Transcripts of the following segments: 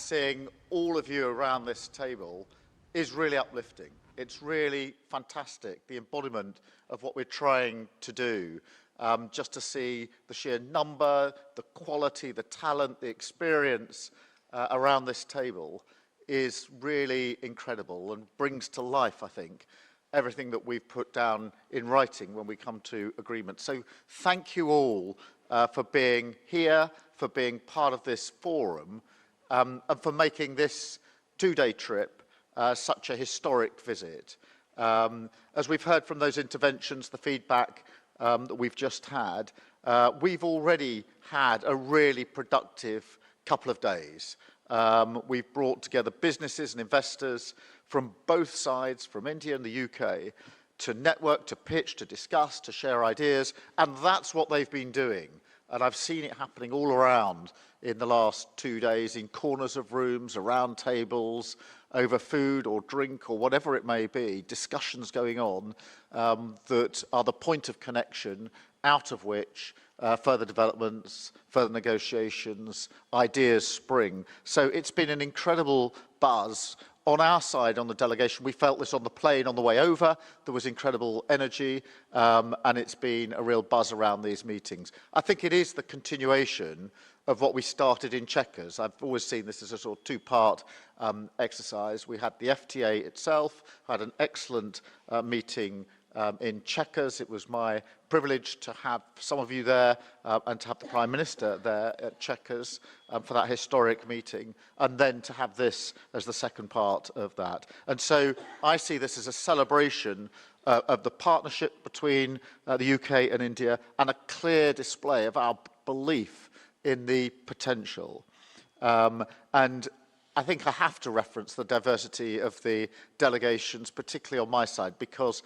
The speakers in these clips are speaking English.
seeing all of you around this table is really uplifting. It's really fantastic, the embodiment of what we're trying to do. Just to see the sheer number, the quality, the talent, the experience around this table is really incredible and brings to life, I think, everything that we've put down in writing when we come to agreement. So thank you all for being here, for being part of this forum, and for making this two-day trip such a historic visit. As we've heard from those interventions, the feedback that we've just had, we've already had a really productive couple of days. We've brought together businesses and investors from both sides, from India and the UK, to network, to pitch, to discuss, to share ideas, and that's what they've been doing. And I've seen it happening all around in the last 2 days, in corners of rooms, around tables, over food or drink or whatever it may be, discussions going on that are the point of connection, out of which further developments, further negotiations, ideas spring. So it's been an incredible buzz. On our side, on the delegation, we felt this on the plane on the way over. There was incredible energy, and it's been a real buzz around these meetings. I think it is the continuation of what we started in Chequers. I've always seen this as a sort of two-part exercise. We had the FTA itself, had an excellent meeting in Chequers. It was my privilege to have some of you there and to have the Prime Minister there at Chequers for that historic meeting, and then to have this as the second part of that. And so I see this as a celebration of the partnership between the UK and India, and a clear display of our belief in the potential. And I think I have to reference the diversity of the delegations, particularly on my side, because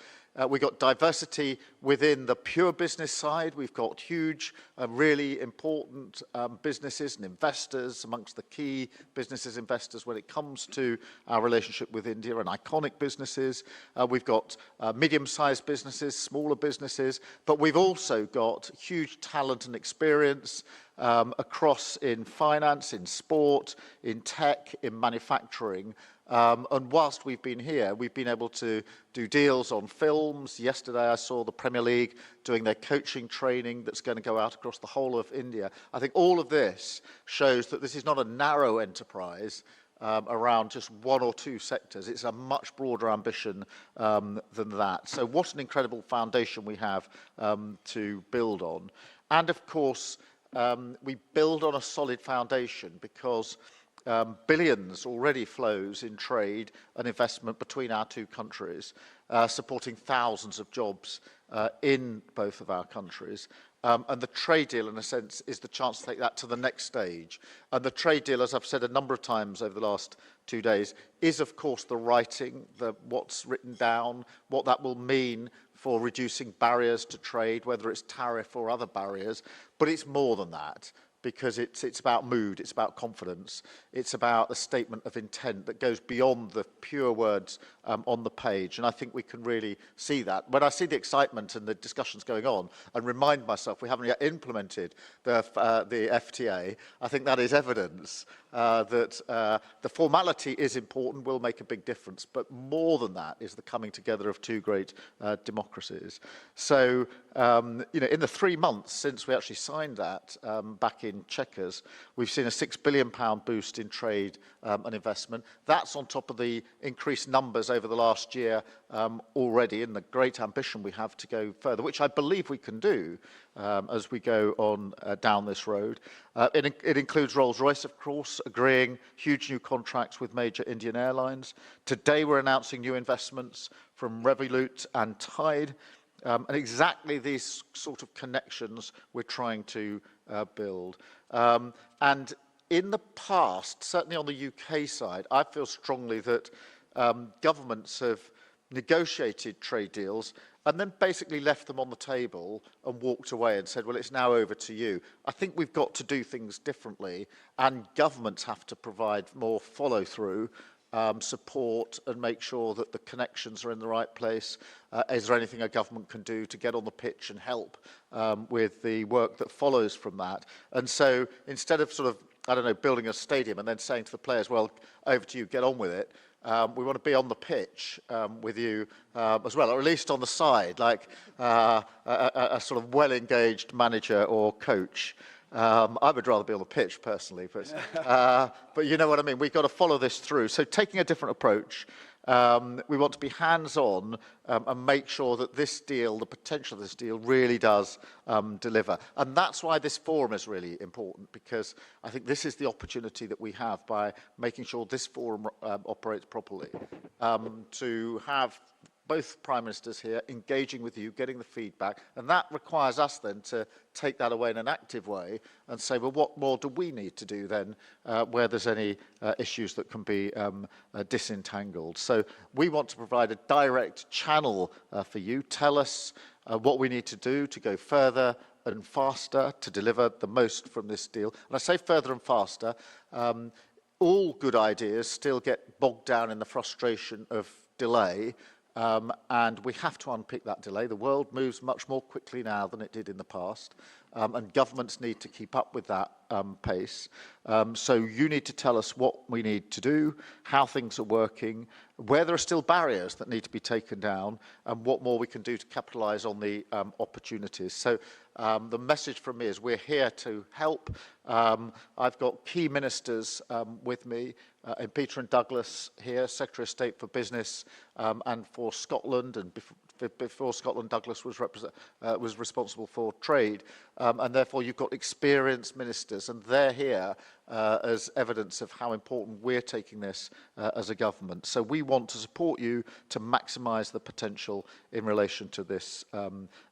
we've got diversity within the pure business side. We've got huge, really important businesses and investors amongst the key businesses, investors when it comes to our relationship with India, and iconic businesses. We've got medium-sized businesses, smaller businesses, but we've also got huge talent and experience across in finance, in sport, in tech, in manufacturing. And whilst we've been here, we've been able to do deals on films. Yesterday I saw the Premier League doing their coaching training that's going to go out across the whole of India. I think all of this shows that this is not a narrow enterprise around just one or two sectors. It's a much broader ambition than that. So what an incredible foundation we have to build on. And of course, we build on a solid foundation because billions already flows in trade and investment between our two countries, supporting thousands of jobs in both of our countries. And the trade deal, in a sense, is the chance to take that to the next stage. And the trade deal, as I've said a number of times over the last 2 days, is, of course, the writing, what's written down, what that will mean for reducing barriers to trade, whether it's tariff or other barriers. But it's more than that, because it's about mood, it's about confidence, it's about a statement of intent that goes beyond the pure words on the page. And I think we can really see that. When I see the excitement and the discussions going on and remind myself we haven't yet implemented the FTA, I think that is evidence that the formality is important, will make a big difference, but more than that is the coming together of two great democracies. So, you know, in the 3 months since we actually signed that back in Chequers, we've seen a £6 billion boost in trade and investment. That's on top of the increased numbers over the last year already, and the great ambition we have to go further, which I believe we can do as we go on down this road. It includes Rolls-Royce, of course, agreeing huge new contracts with major Indian airlines. Today we're announcing new investments from Revolut and Tide, and exactly these sort of connections we're trying to build. And in the past, certainly on the UK side, I feel strongly that governments have negotiated trade deals and then basically left them on the table and walked away and said, well, it's now over to you. I think we've got to do things differently, and governments have to provide more follow-through, support, and make sure that the connections are in the right place. Is there anything a government can do to get on the pitch and help with the work that follows from that? And so instead of sort of I don't know, building a stadium and then saying to the players, well, over to you, get on with it. We want to be on the pitch with you as well, or at least on the side, like a sort of well-engaged manager or coach. I would rather be on the pitch personally, but you know what I mean. We've got to follow this through. So taking a different approach, we want to be hands-on and make sure that this deal, the potential of this deal, really does deliver. And that's why this forum is really important, because I think this is the opportunity that we have by making sure this forum operates properly, to have both Prime Ministers here engaging with you, getting the feedback, and that requires us then to take that away in an active way and say, well, what more do we need to do then where there's any issues that can be disentangled. So we want to provide a direct channel for you. Tell us what we need to do to go further and faster to deliver the most from this deal. And I say further and faster, all good ideas still get bogged down in the frustration of delay. And we have to unpick that delay. The world moves much more quickly now than it did in the past, and governments need to keep up with that pace. So you need to tell us what we need to do, how things are working, where there are still barriers that need to be taken down, and what more we can do to capitalise on the opportunities. So the message from me is we're here to help. I've got key ministers with me, and Peter and Douglas here, Secretary of State for Business and for Scotland, and before Scotland, Douglas was responsible for trade, and therefore you've got experienced ministers, and they're here as evidence of how important we're taking this as a government. So we want to support you to maximise the potential in relation to this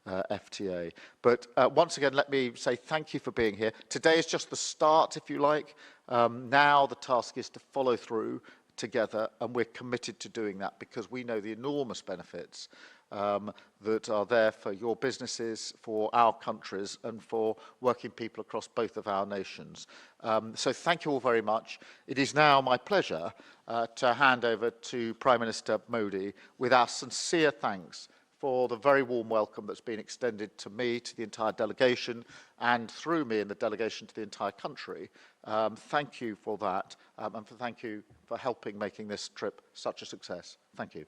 FTA. But once again, let me say thank you for being here. Today is just the start, if you like. Now the task is to follow through together, and we're committed to doing that because we know the enormous benefits that are there for your businesses, for our countries, and for working people across both of our nations. So thank you all very much. It is now my pleasure to hand over to Prime Minister Modi with our sincere thanks for the very warm welcome that's been extended to me, to the entire delegation, and through me and the delegation to the entire country. Thank you for that, and thank you for helping making this trip such a success. Thank you.